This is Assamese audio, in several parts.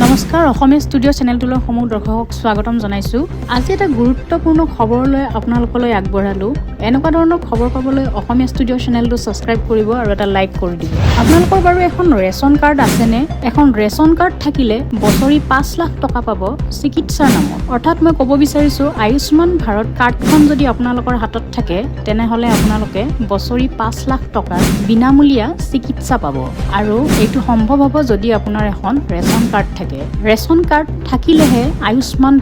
নমস্কাৰ অসমীয়া ষ্টুডিঅ' চেনেলটোলৈ সমূহ দৰ্শকক স্বাগতম জনাইছোঁ। আজি এটা গুৰুত্বপূৰ্ণ খবৰলৈ আপোনালোকলৈ আগবঢ়ালোঁ। এনেকুৱা ধৰণৰ খবৰ পাবলৈ অসমীয়া ষ্টুডিঅ' চেনেলটো ছাবস্ক্ৰাইব কৰিব আৰু এটা লাইক কৰি দিব। আপোনালোকৰ বাৰু এখন ৰেচন কাৰ্ড আছেনে? এখন ৰেচন কাৰ্ড থাকিলে বছৰি 5 লাখ টকা পাব চিকিৎসাৰ নামত। অৰ্থাৎ মই ক'ব বিচাৰিছোঁ আয়ুষ্মান ভাৰত কাৰ্ডখন যদি আপোনালোকৰ হাতত থাকে তেনেহ'লে আপোনালোকে বছৰি 5 লাখ টকাৰ বিনামূলীয়া চিকিৎসা পাব। আৰু এইটো সম্ভৱ হ'ব যদি আপোনাৰ এখন ৰেচন কাৰ্ড থাকে। ৰেচন কাৰ্ড থাকিলেহে আয়ুষ্মান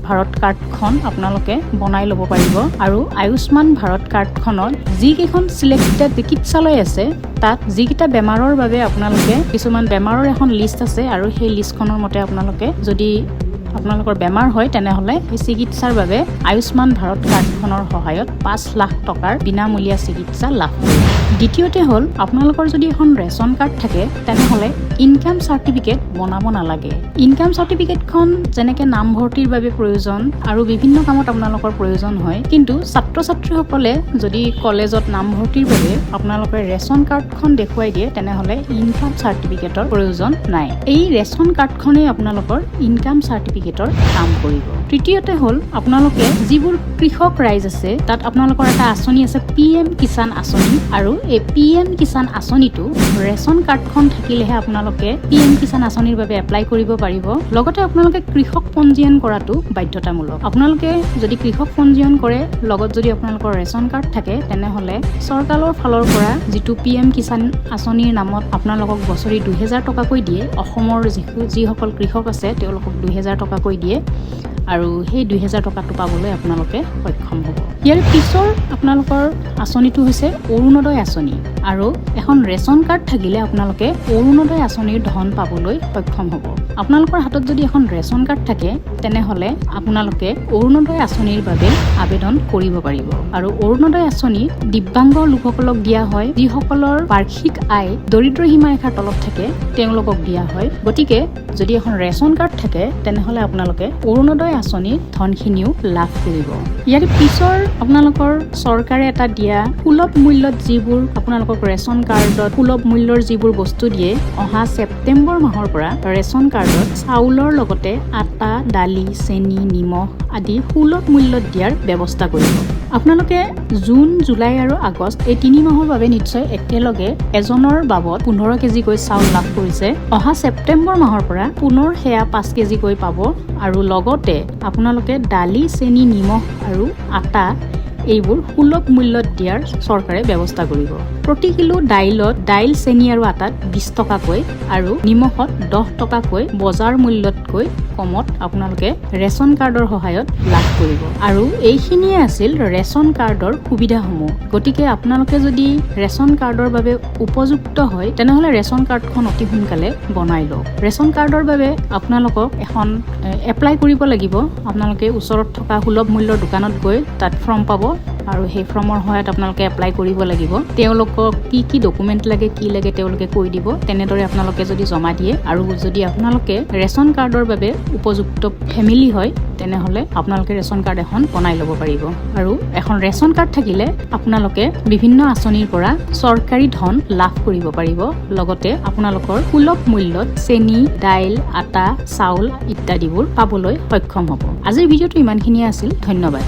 ভাৰত কাৰ্ডখন আপোনালোকে বনাই ল'ব পাৰিব। আৰু আয়ুষ্মান ভাৰত কাৰ্ডখনত যিকেইখন চিলেক্টেড চিকিৎসালয় আছে তাত যিকেইটা বেমাৰৰ বাবে আপোনালোকে কিছুমান বেমাৰৰ এখন লিষ্ট আছে আৰু সেই লিষ্টখনৰ মতে আপোনালোকে যদি আপোনালোকৰ বেমাৰ হয় তেনেহ'লে এই চিকিৎসাৰ বাবে আয়ুষ্মান ভাৰত কাৰ্ডখনৰ সহায়ত 5 লাখ টকাৰ বিনামূলীয়া চিকিৎসা লাভ কৰিব। দ্বিতীয়তে হ'ল আপোনালোকৰ যদি এখন ৰেচন কাৰ্ড থাকে তেনেহ'লে ইনকাম চাৰ্টিফিকেট বনাব নালাগে। ইনকাম চাৰ্টিফিকেটখন যেনেকৈ নামভৰ্তিৰ বাবে প্ৰয়োজন আৰু বিভিন্ন কামত আপোনালোকৰ প্ৰয়োজন হয়, কিন্তু ছাত্ৰ ছাত্ৰীসকলে যদি কলেজত নামভৰ্তিৰ বাবে আপোনালোকে ৰেচন কাৰ্ডখন দেখুৱাই দিয়ে তেনেহ'লে ইনকাম চাৰ্টিফিকেটৰ প্ৰয়োজন নাই। এই ৰেচন কাৰ্ডখনেই আপোনালোকৰ ইনকাম চাৰ্টিফিকেটৰ কাম কৰিব। তৃতীয়তে হ'ল আপোনালোকে যিবোৰ কৃষক ৰাইজ আছে তাত আপোনালোকৰ এটা আঁচনি আছে PM কিষাণ আঁচনি, আৰু এই PM কিষাণ আঁচনিটো ৰেচন কাৰ্ডখন থাকিলেহে আপোনালোকে PM কিষাণ আঁচনিৰ বাবে এপ্লাই কৰিব পাৰিব। লগতে আপোনালোকে কৃষক পঞ্জীয়ন কৰাটো বাধ্যতামূলক। আপোনালোকে যদি কৃষক পঞ্জীয়ন কৰে লগত যদি আপোনালোকৰ ৰেচন কাৰ্ড থাকে তেনেহ'লে চৰকাৰৰ ফালৰ পৰা যিটো PM কিষাণ আঁচনিৰ নামত আপোনালোকক বছৰি 2000 টকাকৈ দিয়ে। অসমৰ যিসকল কৃষক আছে তেওঁলোকক 2000 টকাকৈ দিয়ে আৰু সেই 2000 টকাটো পাবলৈ আপোনালোকে সক্ষম হ'ব। ইয়াৰ পিছৰ আপোনালোকৰ আঁচনিটো হৈছে অৰুণোদয় আঁচনি, আৰু এখন ৰেচন কাৰ্ড থাকিলে আপোনালোকে অৰুণোদয় আঁচনিৰ ধন পাবলৈ সক্ষম হ'ব। আপোনালোকৰ হাতত যদি এখন ৰেচন কাৰ্ড থাকে তেনেহ'লে আপোনালোকে অৰুণোদয় আঁচনিৰ বাবে আবেদন কৰিব পাৰিব। আৰু অৰুণোদয় আঁচনি দিব্যাংগ লোকসকলক দিয়া হয়, যিসকলৰ বাৰ্ষিক আয় দৰিদ্ৰ সীমাৰেখাৰ তলত থাকে তেওঁলোকক দিয়া হয়। গতিকে যদি এখন ৰেচন কাৰ্ড থাকে তেনেহ'লে আপোনালোকে অৰুণোদয় আঁচনিৰ ধনখিনিও লাভ কৰিব। ইয়াৰ পিছৰ আপোনালোকৰ চৰকাৰে এটা দিয়া সুলভ মূল্যত যিবোৰ আপোনালোকক ৰেচন কাৰ্ডত সুলভ মূল্যৰ যিবোৰ বস্তু দিয়ে, অহা ছেপ্টেম্বৰ মাহৰ পৰা ৰেচন কাৰ্ডত চাউলৰ লগতে আটা, দালি, চেনি, নিমখ আদি সুলভ মূল্যত দিয়াৰ ব্যৱস্থা কৰিব। আপোনালোকে জুন, জুলাই আৰু আগষ্ট এই 3 মাহৰ বাবে নিশ্চয় একেলগে এজনৰ বাবদ 15 কেজিকৈ চাউল লাভ কৰিছে। অহা ছেপ্টেম্বৰ মাহৰ পৰা পুনৰ সেয়া 5 কেজিকৈ পাব। আৰু লগতে আপোনালোকে দালি, চেনি, নিমখ আৰু আটা এইবোৰ সুলভ মূল্যত দিয়াৰ চৰকাৰে ব্যৱস্থা কৰিব। প্ৰতি কিলো দাইল, চেনি আৰু আটাত 20 টকাকৈ আৰু নিমখত 10 টকাকৈ বজাৰ মূল্যতকৈ কমত আপোনালোকে ৰেচন কাৰ্ডৰ সহায়ত লাভ কৰিব। আৰু এইখিনিয়ে আছিল ৰেচন কাৰ্ডৰ সুবিধাসমূহ। গতিকে আপোনালোকে যদি ৰেচন কাৰ্ডৰ বাবে উপযুক্ত হয় তেনেহ'লে ৰেচন কাৰ্ডখন অতি সোনকালে বনাই লওক। ৰেচন কাৰ্ডৰ বাবে আপোনালোকক এখন এপ্লাই কৰিব লাগিব। আপোনালোকে ওচৰত থকা সুলভ মূল্যৰ দোকানত গৈ তাত ফৰ্ম পাব আৰু সেই ফৰ্মৰ সহায়ত আপোনালোকে এপ্লাই কৰিব লাগিব। তেওঁলোকক কি ডকুমেণ্ট লাগে কি লাগে তেওঁলোকে কৈ দিব। তেনেদৰে আপোনালোকে যদি জমা দিয়ে আৰু যদি আপোনালোকে ৰেচন কাৰ্ডৰ বাবে উপযুক্ত ফেমিলি হয় তেনেহ'লে আপোনালোকে ৰেচন কাৰ্ড এখন বনাই ল'ব পাৰিব। আৰু এখন ৰেচন কাৰ্ড থাকিলে আপোনালোকে বিভিন্ন আঁচনিৰ পৰা চৰকাৰী ধন লাভ কৰিব পাৰিব। লগতে আপোনালোকৰ সুলভ মূল্যত চেনি, দাইল, আটা, চাউল ইত্যাদিবোৰ পাবলৈ সক্ষম হ'ব। আজিৰ ভিডিঅ'টো ইমানখিনিয়ে আছিল। ধন্যবাদ।